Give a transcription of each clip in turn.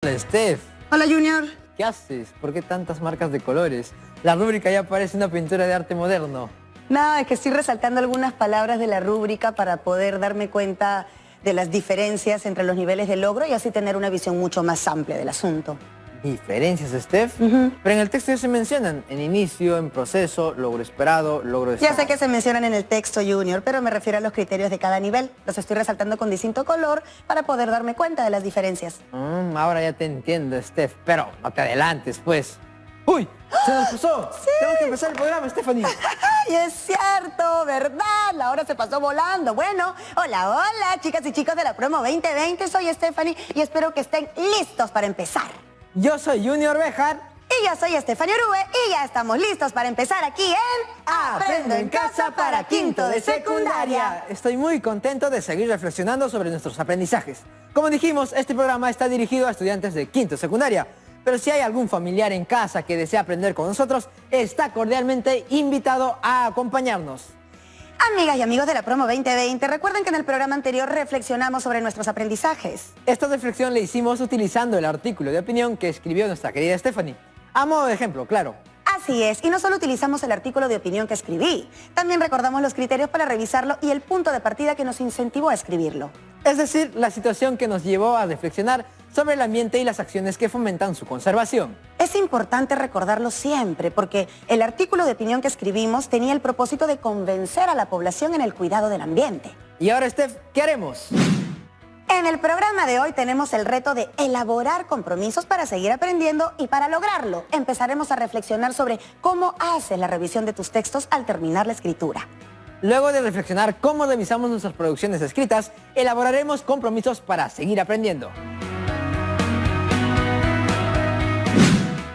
está Steph? Hola, Junior. ¿Qué haces? ¿Por qué tantas marcas de colores? La rúbrica ya parece una pintura de arte moderno. Nada, es que estoy resaltando algunas palabras de la rúbrica para poder darme cuenta de las diferencias entre los niveles de logro y así tener una visión mucho más amplia del asunto. ¿Diferencias, Steph? Pero en el texto ya se mencionan en inicio, en proceso, logro esperado, logro Ya deseado. sé que se mencionan en el texto, Junior, pero me refiero a los criterios de cada nivel. Los estoy resaltando con distinto color para poder darme cuenta de las diferencias. Ahora ya te entiendo, Steph, pero no te adelantes, pues. ¡Uy! ¡Se nos pasó! Sí. Tenemos que empezar el programa, Stephanie. ¡Ay, es cierto! ¿Verdad? La hora se pasó volando. Bueno, hola, hola, chicas y chicos de la promo 2020. Soy Stephanie y espero que estén listos para empezar. Yo soy Junior Bejar. Y yo soy Stephanie Orue y ya estamos listos para empezar aquí en Aprendo en Casa para Quinto de Secundaria. Estoy muy contento de seguir reflexionando sobre nuestros aprendizajes. Como dijimos, este programa está dirigido a estudiantes de quinto de secundaria. Pero si hay algún familiar en casa que desea aprender con nosotros, está cordialmente invitado a acompañarnos. Amigas y amigos de la promo 2020, recuerden que en el programa anterior reflexionamos sobre nuestros aprendizajes. Esta reflexión la hicimos utilizando el artículo de opinión que escribió nuestra querida Stephanie. A modo de ejemplo, claro. Así es, y no solo utilizamos el artículo de opinión que escribí, también recordamos los criterios para revisarlo y el punto de partida que nos incentivó a escribirlo. Es decir, la situación que nos llevó a reflexionar sobre el ambiente y las acciones que fomentan su conservación. Es importante recordarlo siempre porque el artículo de opinión que escribimos tenía el propósito de convencer a la población en el cuidado del ambiente. Y ahora, Steph, ¿qué haremos? En el programa de hoy tenemos el reto de elaborar compromisos para seguir aprendiendo y para lograrlo empezaremos a reflexionar sobre cómo haces la revisión de tus textos al terminar la escritura. Luego de reflexionar cómo revisamos nuestras producciones escritas, elaboraremos compromisos para seguir aprendiendo.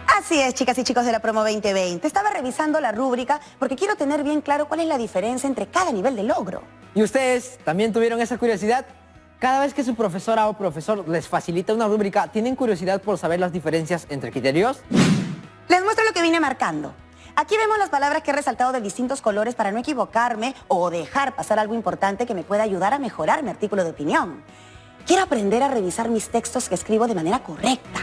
Así es, chicas y chicos de la promo 2020. Estaba revisando la rúbrica porque quiero tener bien claro cuál es la diferencia entre cada nivel de logro. ¿Y ustedes también tuvieron esa curiosidad? Cada vez que su profesora o profesor les facilita una rúbrica, ¿tienen curiosidad por saber las diferencias entre criterios? Les muestro lo que vine marcando. Aquí vemos las palabras que he resaltado de distintos colores para no equivocarme o dejar pasar algo importante que me pueda ayudar a mejorar mi artículo de opinión. Quiero aprender a revisar mis textos que escribo de manera correcta.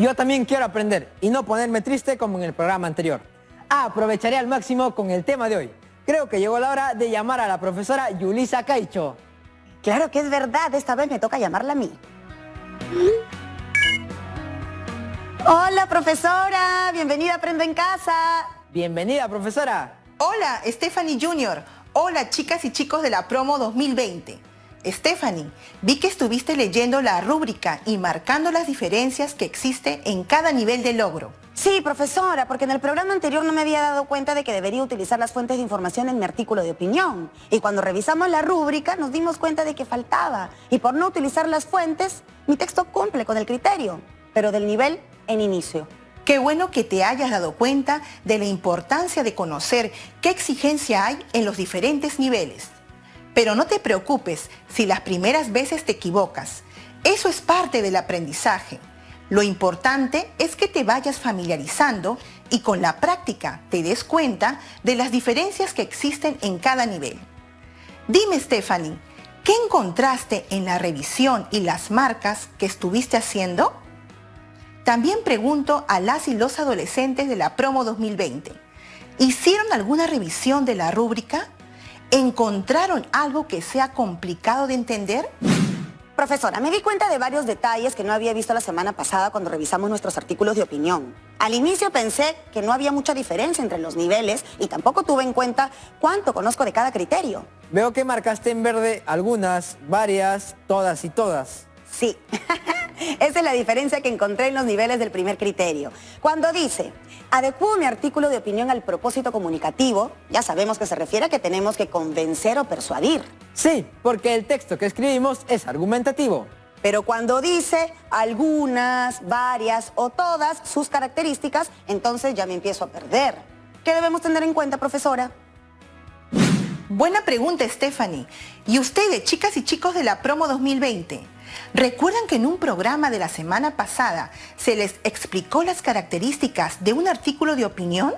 Yo también quiero aprender y no ponerme triste como en el programa anterior. Aprovecharé al máximo con el tema de hoy. Creo que llegó la hora de llamar a la profesora Yulisa Caicho. Claro que es verdad, esta vez me toca llamarla a mí. Hola, profesora, bienvenida a Aprendo en Casa. Bienvenida, profesora. Hola, Stephanie Junior. Hola, chicas y chicos de la promo 2020. Stephanie, vi que estuviste leyendo la rúbrica y marcando las diferencias que existen en cada nivel de logro. Sí, profesora, porque en el programa anterior no me había dado cuenta de que debería utilizar las fuentes de información en mi artículo de opinión. Y cuando revisamos la rúbrica nos dimos cuenta de que faltaba. Y por no utilizar las fuentes, mi texto cumple con el criterio, pero del nivel en inicio. Qué bueno que te hayas dado cuenta de la importancia de conocer qué exigencia hay en los diferentes niveles. Pero no te preocupes si las primeras veces te equivocas. Eso es parte del aprendizaje. Lo importante es que te vayas familiarizando y con la práctica te des cuenta de las diferencias que existen en cada nivel. Dime, Stephanie, ¿qué encontraste en la revisión y las marcas que estuviste haciendo? También pregunto a las y los adolescentes de la promo 2020. ¿Hicieron alguna revisión de la rúbrica? ¿Encontraron algo que sea complicado de entender? Profesora, me di cuenta de varios detalles que no había visto la semana pasada cuando revisamos nuestros artículos de opinión. Al inicio pensé que no había mucha diferencia entre los niveles y tampoco tuve en cuenta cuánto conozco de cada criterio. Veo que marcaste en verde algunas, varias, todas y todas. Sí, esa es la diferencia que encontré en los niveles del primer criterio. Cuando dice, adecuo mi artículo de opinión al propósito comunicativo, ya sabemos que se refiere a que tenemos que convencer o persuadir. Sí, porque el texto que escribimos es argumentativo. Pero cuando dice algunas, varias o todas sus características, entonces ya me empiezo a perder. ¿Qué debemos tener en cuenta, profesora? Buena pregunta, Stephanie. Y ustedes, chicas y chicos de la promo 2020, ¿recuerdan que en un programa de la semana pasada se les explicó las características de un artículo de opinión?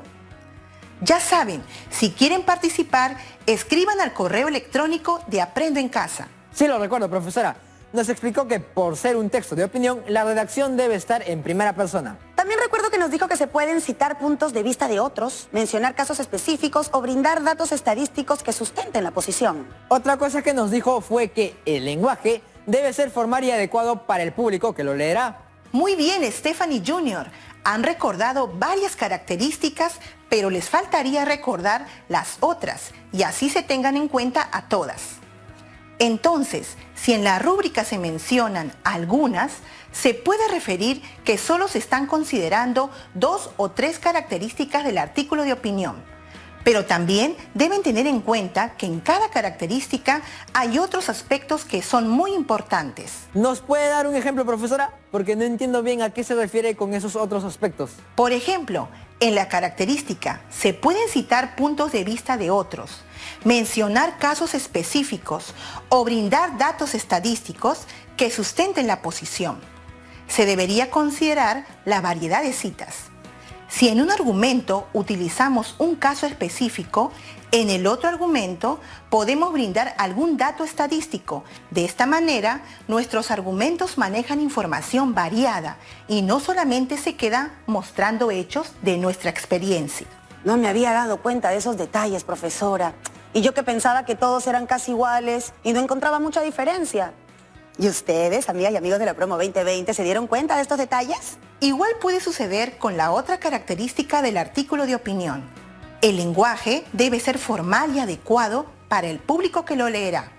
Ya saben, si quieren participar, escriban al correo electrónico de Aprendo en Casa. Sí, lo recuerdo, profesora. Nos explicó que por ser un texto de opinión, la redacción debe estar en primera persona. También recuerdo que nos dijo que se pueden citar puntos de vista de otros, mencionar casos específicos o brindar datos estadísticos que sustenten la posición. Otra cosa que nos dijo fue que el lenguaje debe ser formal y adecuado para el público que lo leerá. Muy bien, Stephanie Jr. Han recordado varias características, pero les faltaría recordar las otras y así se tengan en cuenta a todas. Entonces, si en la rúbrica se mencionan algunas, se puede referir que solo se están considerando 2 o 3 características del artículo de opinión. Pero también deben tener en cuenta que en cada característica hay otros aspectos que son muy importantes. ¿Nos puede dar un ejemplo, profesora? Porque no entiendo bien a qué se refiere con esos otros aspectos. Por ejemplo, en la característica se pueden citar puntos de vista de otros, mencionar casos específicos o brindar datos estadísticos que sustenten la posición. Se debería considerar la variedad de citas. Si en un argumento utilizamos un caso específico, en el otro argumento podemos brindar algún dato estadístico. De esta manera, nuestros argumentos manejan información variada y no solamente se queda mostrando hechos de nuestra experiencia. No me había dado cuenta de esos detalles, profesora. Y yo que pensaba que todos eran casi iguales y no encontraba mucha diferencia. ¿Y ustedes, amigas y amigos de la promo 2020, se dieron cuenta de estos detalles? Igual puede suceder con la otra característica del artículo de opinión. El lenguaje debe ser formal y adecuado para el público que lo leerá.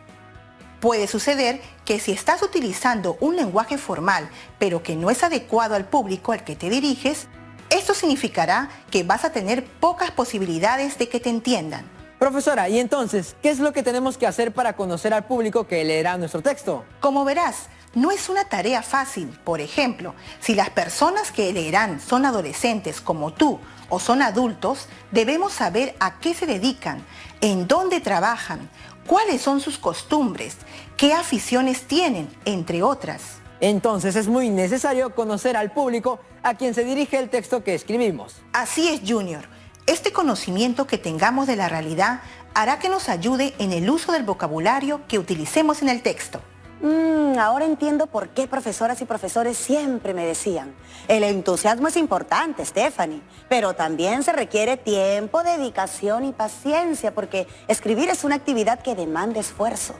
Puede suceder que si estás utilizando un lenguaje formal, pero que no es adecuado al público al que te diriges, esto significará que vas a tener pocas posibilidades de que te entiendan. Profesora, ¿y entonces qué es lo que tenemos que hacer para conocer al público que leerá nuestro texto? Como verás, no es una tarea fácil. Por ejemplo, si las personas que leerán son adolescentes como tú o son adultos, debemos saber a qué se dedican, en dónde trabajan, cuáles son sus costumbres, qué aficiones tienen, entre otras. Entonces es muy necesario conocer al público a quien se dirige el texto que escribimos. Así es, Junior. Este conocimiento que tengamos de la realidad hará que nos ayude en el uso del vocabulario que utilicemos en el texto. Ahora entiendo por qué profesoras y profesores siempre me decían: el entusiasmo es importante, Stephanie, pero también se requiere tiempo, dedicación y paciencia, porque escribir es una actividad que demanda esfuerzo.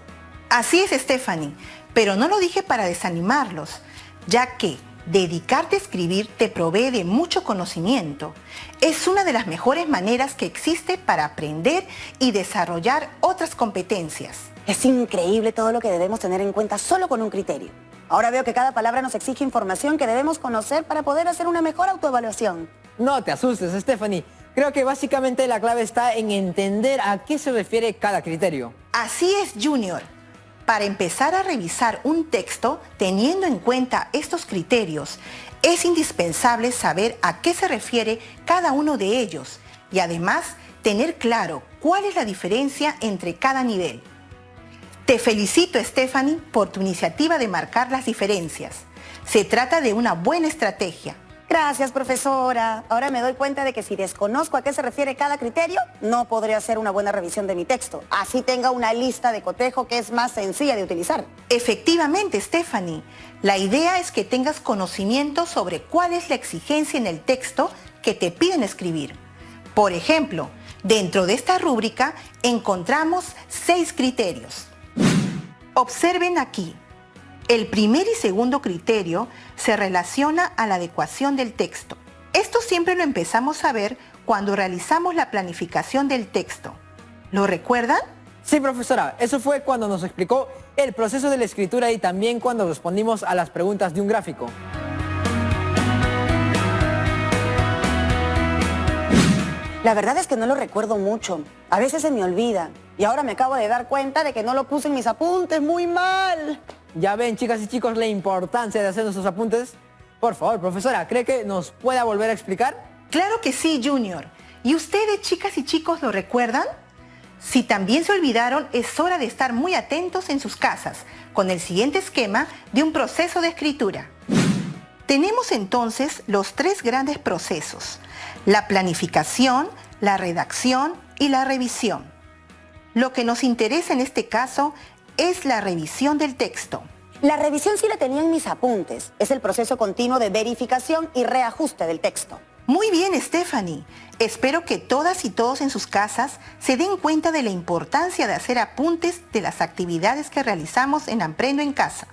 Así es, Stephanie, pero no lo dije para desanimarlos, ya que dedicarte a escribir te provee de mucho conocimiento. Es una de las mejores maneras que existe para aprender y desarrollar otras competencias. Es increíble todo lo que debemos tener en cuenta solo con un criterio. Ahora veo que cada palabra nos exige información que debemos conocer para poder hacer una mejor autoevaluación. No te asustes, Stephanie. Creo que básicamente la clave está en entender a qué se refiere cada criterio. Así es, Junior. Para empezar a revisar un texto teniendo en cuenta estos criterios, es indispensable saber a qué se refiere cada uno de ellos y además tener claro cuál es la diferencia entre cada nivel. Te felicito, Stephanie, por tu iniciativa de marcar las diferencias. Se trata de una buena estrategia. Gracias, profesora. Ahora me doy cuenta de que si desconozco a qué se refiere cada criterio, no podré hacer una buena revisión de mi texto. Así tenga una lista de cotejo que es más sencilla de utilizar. Efectivamente, Stephanie. La idea es que tengas conocimiento sobre cuál es la exigencia en el texto que te piden escribir. Por ejemplo, dentro de esta rúbrica encontramos 6 criterios. Observen aquí. El primer y segundo criterio se relaciona a la adecuación del texto. Esto siempre lo empezamos a ver cuando realizamos la planificación del texto. ¿Lo recuerdan? Sí, profesora, eso fue cuando nos explicó el proceso de la escritura y también cuando respondimos a las preguntas de un gráfico. La verdad es que no lo recuerdo mucho. A veces se me olvida. Y ahora me acabo de dar cuenta de que no lo puse en mis apuntes. ¡Muy mal! ¿Ya ven, chicas y chicos, la importancia de hacer nuestros apuntes? Por favor, profesora, ¿cree que nos pueda volver a explicar? Claro que sí, Junior. ¿Y ustedes, chicas y chicos, lo recuerdan? Si también se olvidaron, es hora de estar muy atentos en sus casas con el siguiente esquema de un proceso de escritura. Tenemos entonces los tres grandes procesos: la planificación, la redacción y la revisión. Lo que nos interesa en este caso es la revisión del texto. La revisión sí la tenía en mis apuntes. Es el proceso continuo de verificación y reajuste del texto. Muy bien, Stephanie. Espero que todas y todos en sus casas se den cuenta de la importancia de hacer apuntes de las actividades que realizamos en Aprendo en Casa.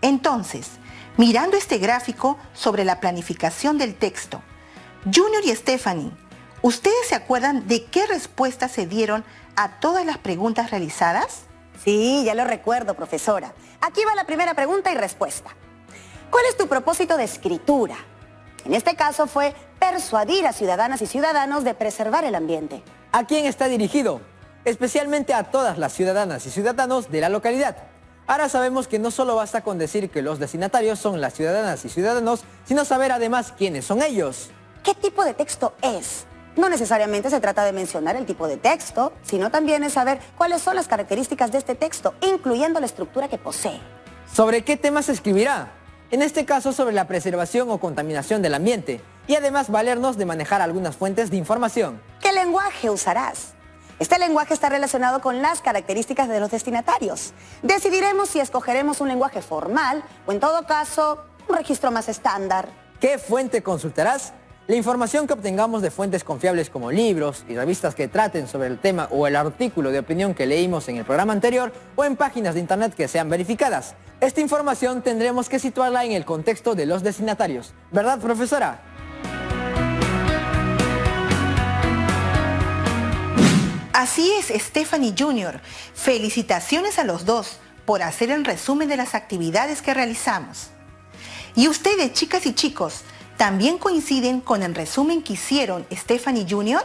Entonces, mirando este gráfico sobre la planificación del texto, Junior y Stephanie, ¿ustedes se acuerdan de qué respuestas se dieron a todas las preguntas realizadas? Sí, ya lo recuerdo, profesora. Aquí va la primera pregunta y respuesta. ¿Cuál es tu propósito de escritura? En este caso fue persuadir a ciudadanas y ciudadanos de preservar el ambiente. ¿A quién está dirigido? Especialmente a todas las ciudadanas y ciudadanos de la localidad. Ahora sabemos que no solo basta con decir que los destinatarios son las ciudadanas y ciudadanos, sino saber además quiénes son ellos. ¿Qué tipo de texto es? No necesariamente se trata de mencionar el tipo de texto, sino también es saber cuáles son las características de este texto, incluyendo la estructura que posee. ¿Sobre qué temas se escribirá? En este caso sobre la preservación o contaminación del ambiente, y además valernos de manejar algunas fuentes de información. ¿Qué lenguaje usarás? Este lenguaje está relacionado con las características de los destinatarios. Decidiremos si escogeremos un lenguaje formal o, en todo caso, un registro más estándar. ¿Qué fuente consultarás? La información que obtengamos de fuentes confiables como libros y revistas que traten sobre el tema o el artículo de opinión que leímos en el programa anterior o en páginas de internet que sean verificadas. Esta información tendremos que situarla en el contexto de los destinatarios. ¿Verdad, profesora? Así es, Stephanie Junior. Felicitaciones a los dos por hacer el resumen de las actividades que realizamos. Y ustedes, chicas y chicos, ¿también coinciden con el resumen que hicieron Stephanie Junior?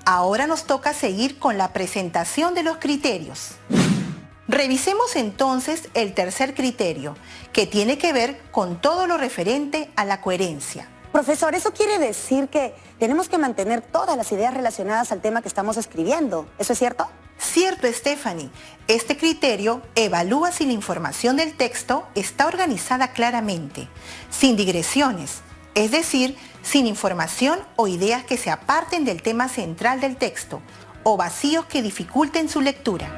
Ahora nos toca seguir con la presentación de los criterios. Revisemos entonces el tercer criterio, que tiene que ver con todo lo referente a la coherencia. Profesor, eso quiere decir que tenemos que mantener todas las ideas relacionadas al tema que estamos escribiendo. ¿Eso es cierto? Cierto, Stephanie. Este criterio evalúa si la información del texto está organizada claramente, sin digresiones, es decir, sin información o ideas que se aparten del tema central del texto o vacíos que dificulten su lectura.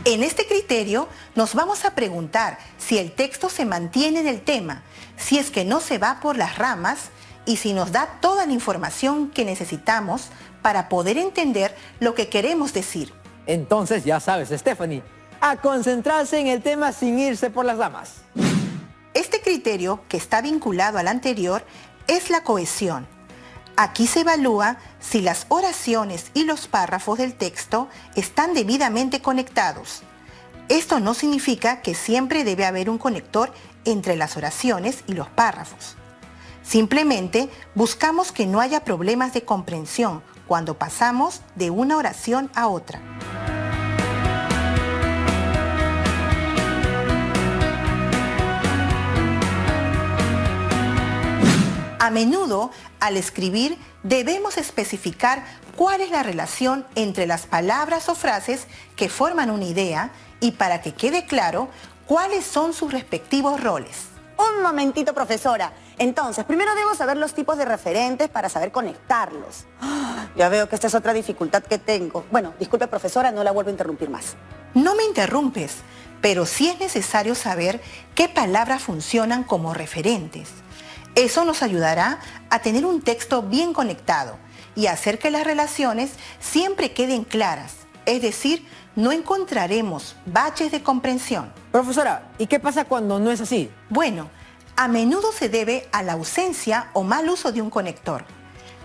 En este criterio nos vamos a preguntar si el texto se mantiene en el tema, si es que no se va por las ramas y si nos da toda la información que necesitamos para poder entender lo que queremos decir. Entonces ya sabes, Stephanie, a concentrarse en el tema sin irse por las ramas. Este criterio, que está vinculado al anterior, es la cohesión. Aquí se evalúa si las oraciones y los párrafos del texto están debidamente conectados. Esto no significa que siempre debe haber un conector entre las oraciones y los párrafos. Simplemente buscamos que no haya problemas de comprensión cuando pasamos de una oración a otra. A menudo, al escribir, debemos especificar cuál es la relación entre las palabras o frases que forman una idea y para que quede claro cuáles son sus respectivos roles. Un momentito, profesora. Entonces, primero debo saber los tipos de referentes para saber conectarlos. Ya veo que esta es otra dificultad que tengo. Bueno, disculpe, profesora, no la vuelvo a interrumpir más. No me interrumpes, pero sí es necesario saber qué palabras funcionan como referentes. Eso nos ayudará a tener un texto bien conectado y hacer que las relaciones siempre queden claras. Es decir, no encontraremos baches de comprensión. Profesora, ¿y qué pasa cuando no es así? Bueno, a menudo se debe a la ausencia o mal uso de un conector.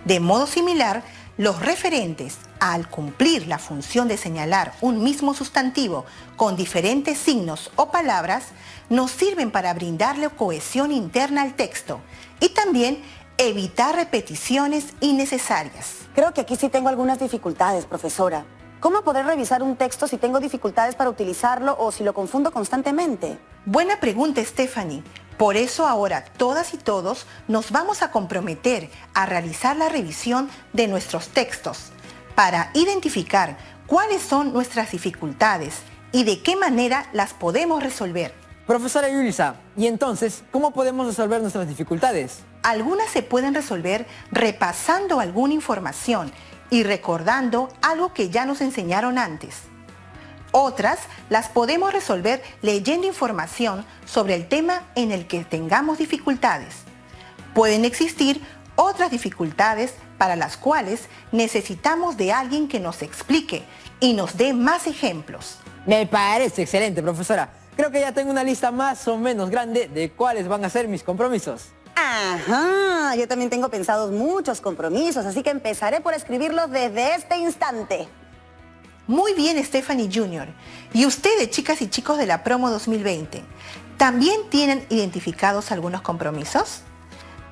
De modo similar, los referentes, al cumplir la función de señalar un mismo sustantivo con diferentes signos o palabras, nos sirven para brindarle cohesión interna al texto y también evitar repeticiones innecesarias. Creo que aquí sí tengo algunas dificultades, profesora. ¿Cómo poder revisar un texto si tengo dificultades para utilizarlo o si lo confundo constantemente? Buena pregunta, Stephanie. Por eso ahora todas y todos nos vamos a comprometer a realizar la revisión de nuestros textos para identificar cuáles son nuestras dificultades y de qué manera las podemos resolver. Profesora Yulisa, ¿y entonces cómo podemos resolver nuestras dificultades? Algunas se pueden resolver repasando alguna información y recordando algo que ya nos enseñaron antes. Otras las podemos resolver leyendo información sobre el tema en el que tengamos dificultades. Pueden existir otras dificultades para las cuales necesitamos de alguien que nos explique y nos dé más ejemplos. Me parece excelente, profesora. Creo que ya tengo una lista más o menos grande de cuáles van a ser mis compromisos. Ajá, yo también tengo pensados muchos compromisos, así que empezaré por escribirlos desde este instante. Muy bien, Stephanie Jr. Y ustedes, chicas y chicos de la promo 2020, ¿también tienen identificados algunos compromisos?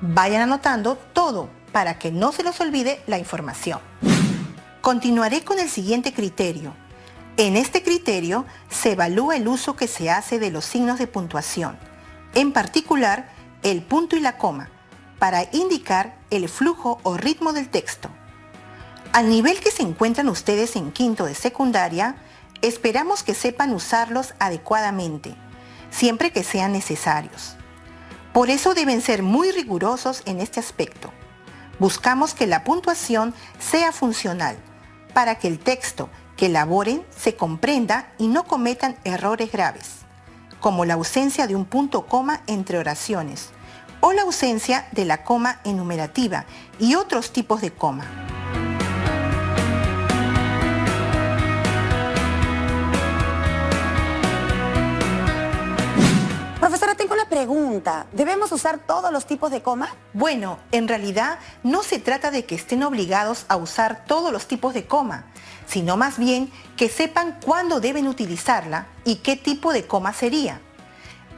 Vayan anotando todo para que no se les olvide la información. Continuaré con el siguiente criterio. En este criterio se evalúa el uso que se hace de los signos de puntuación, en particular el punto y la coma, para indicar el flujo o ritmo del texto. Al nivel que se encuentran ustedes en quinto de secundaria, esperamos que sepan usarlos adecuadamente, siempre que sean necesarios. Por eso deben ser muy rigurosos en este aspecto. Buscamos que la puntuación sea funcional, para que el texto que elaboren se comprenda y no cometan errores graves, como la ausencia de un punto coma entre oraciones, o la ausencia de la coma enumerativa y otros tipos de coma. Profesora, tengo una pregunta. ¿Debemos usar todos los tipos de coma? Bueno, en realidad no se trata de que estén obligados a usar todos los tipos de coma, sino más bien que sepan cuándo deben utilizarla y qué tipo de coma sería.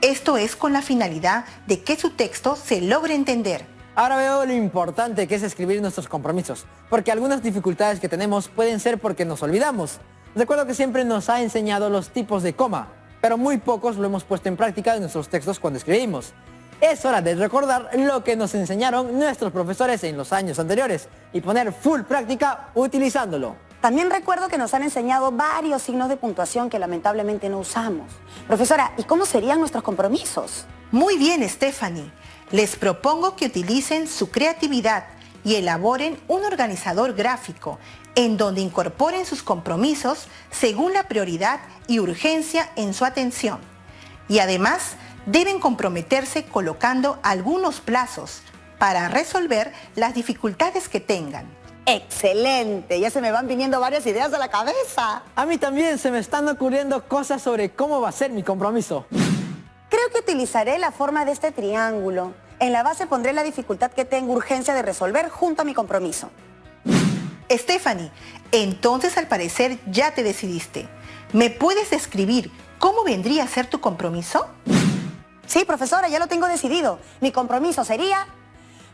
Esto es con la finalidad de que su texto se logre entender. Ahora veo lo importante que es escribir nuestros compromisos, porque algunas dificultades que tenemos pueden ser porque nos olvidamos. Recuerdo que siempre nos ha enseñado los tipos de coma, pero muy pocos lo hemos puesto en práctica en nuestros textos cuando escribimos. Es hora de recordar lo que nos enseñaron nuestros profesores en los años anteriores y poner full práctica utilizándolo. También recuerdo que nos han enseñado varios signos de puntuación que lamentablemente no usamos. Profesora, ¿y cómo serían nuestros compromisos? Muy bien, Stephanie. Les propongo que utilicen su creatividad y elaboren un organizador gráfico en donde incorporen sus compromisos según la prioridad y urgencia en su atención. Y además, deben comprometerse colocando algunos plazos para resolver las dificultades que tengan. ¡Excelente! Ya se me van viniendo varias ideas a la cabeza. A mí también se me están ocurriendo cosas sobre cómo va a ser mi compromiso. Creo que utilizaré la forma de este triángulo. En la base pondré la dificultad que tengo urgencia de resolver junto a mi compromiso. Stephanie, entonces al parecer ya te decidiste. ¿Me puedes describir cómo vendría a ser tu compromiso? Sí, profesora, ya lo tengo decidido. Mi compromiso sería: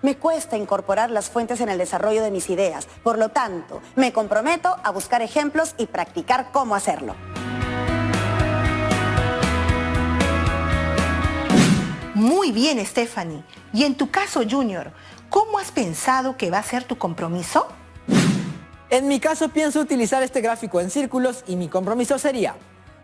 me cuesta incorporar las fuentes en el desarrollo de mis ideas. Por lo tanto, me comprometo a buscar ejemplos y practicar cómo hacerlo. Muy bien, Stephanie. Y en tu caso, Junior, ¿cómo has pensado que va a ser tu compromiso? En mi caso pienso utilizar este gráfico en círculos y mi compromiso sería: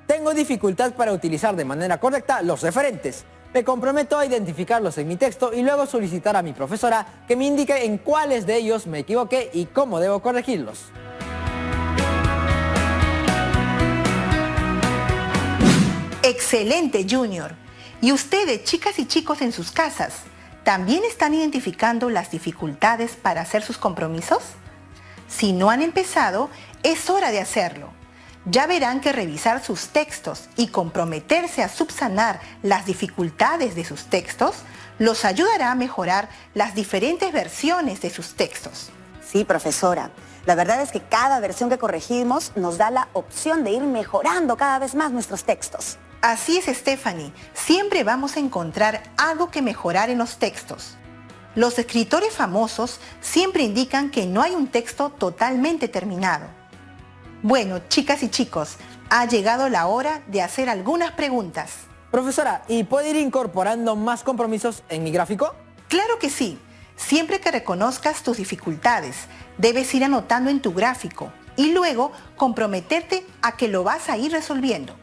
tengo dificultad para utilizar de manera correcta los referentes. Me comprometo a identificarlos en mi texto y luego solicitar a mi profesora que me indique en cuáles de ellos me equivoqué y cómo debo corregirlos. Excelente, Junior. ¿Y ustedes, chicas y chicos en sus casas, también están identificando las dificultades para hacer sus compromisos? Si no han empezado, es hora de hacerlo. Ya verán que revisar sus textos y comprometerse a subsanar las dificultades de sus textos los ayudará a mejorar las diferentes versiones de sus textos. Sí, profesora. La verdad es que cada versión que corregimos nos da la opción de ir mejorando cada vez más nuestros textos. Así es, Stephanie. Siempre vamos a encontrar algo que mejorar en los textos. Los escritores famosos siempre indican que no hay un texto totalmente terminado. Bueno, chicas y chicos, ha llegado la hora de hacer algunas preguntas. Profesora, ¿y puede ir incorporando más compromisos en mi gráfico? Claro que sí. Siempre que reconozcas tus dificultades, debes ir anotando en tu gráfico y luego comprometerte a que lo vas a ir resolviendo.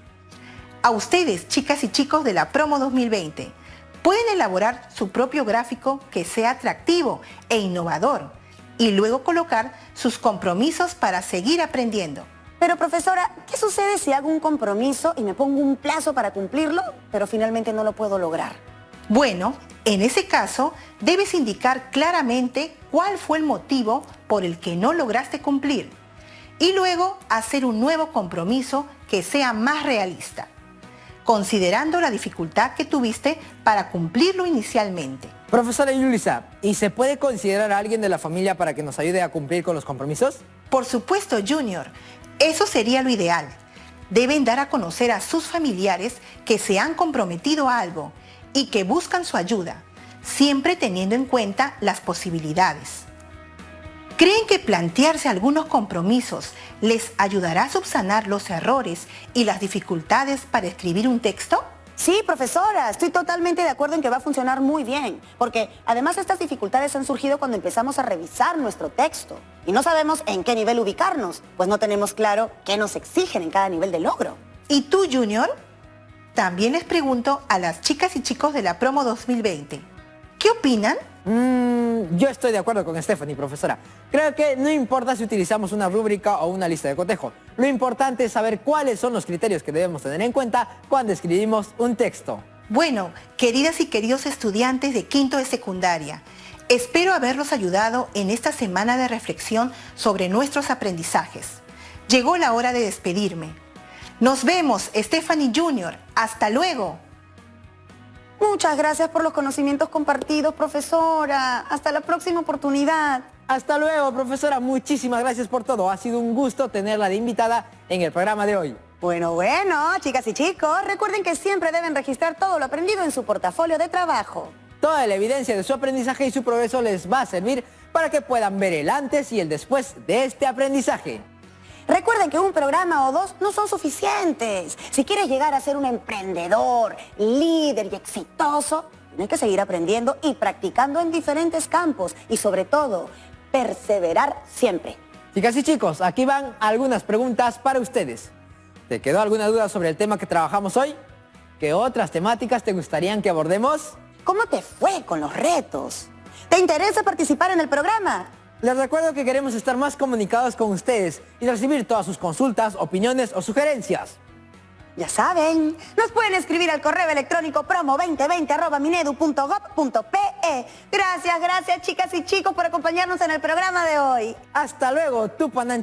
A ustedes, chicas y chicos de la Promo 2020, pueden elaborar su propio gráfico que sea atractivo e innovador y luego colocar sus compromisos para seguir aprendiendo. Pero profesora, ¿qué sucede si hago un compromiso y me pongo un plazo para cumplirlo, pero finalmente no lo puedo lograr? Bueno, en ese caso, debes indicar claramente cuál fue el motivo por el que no lograste cumplir y luego hacer un nuevo compromiso que sea más realista, considerando la dificultad que tuviste para cumplirlo inicialmente. Profesora Yulisa, ¿y se puede considerar a alguien de la familia para que nos ayude a cumplir con los compromisos? Por supuesto, Junior. Eso sería lo ideal. Deben dar a conocer a sus familiares que se han comprometido a algo y que buscan su ayuda, siempre teniendo en cuenta las posibilidades. ¿Creen que plantearse algunos compromisos les ayudará a subsanar los errores y las dificultades para escribir un texto? Sí, profesora, estoy totalmente de acuerdo en que va a funcionar muy bien, porque además estas dificultades han surgido cuando empezamos a revisar nuestro texto y no sabemos en qué nivel ubicarnos, pues no tenemos claro qué nos exigen en cada nivel de logro. ¿Y tú, Junior? También les pregunto a las chicas y chicos de la Promo 2020, ¿qué opinan? Yo estoy de acuerdo con Stephanie, profesora. Creo que no importa si utilizamos una rúbrica o una lista de cotejo. Lo importante es saber cuáles son los criterios que debemos tener en cuenta cuando escribimos un texto. Bueno, queridas y queridos estudiantes de quinto de secundaria, espero haberlos ayudado en esta semana de reflexión sobre nuestros aprendizajes. Llegó la hora de despedirme. Nos vemos, Stephanie Junior. ¡Hasta luego! Muchas gracias por los conocimientos compartidos, profesora. Hasta la próxima oportunidad. Hasta luego, profesora. Muchísimas gracias por todo. Ha sido un gusto tenerla de invitada en el programa de hoy. Bueno, chicas y chicos, recuerden que siempre deben registrar todo lo aprendido en su portafolio de trabajo. Toda la evidencia de su aprendizaje y su progreso les va a servir para que puedan ver el antes y el después de este aprendizaje. Recuerden que un programa o dos no son suficientes. Si quieres llegar a ser un emprendedor, líder y exitoso, tienes que seguir aprendiendo y practicando en diferentes campos y sobre todo, perseverar siempre. Chicas y chicos, aquí van algunas preguntas para ustedes. ¿Te quedó alguna duda sobre el tema que trabajamos hoy? ¿Qué otras temáticas te gustarían que abordemos? ¿Cómo te fue con los retos? ¿Te interesa participar en el programa? Les recuerdo que queremos estar más comunicados con ustedes y recibir todas sus consultas, opiniones o sugerencias. Ya saben, nos pueden escribir al correo electrónico promo2020@minedu.gov.pe. Gracias chicas y chicos por acompañarnos en el programa de hoy. Hasta luego, Tupanancha.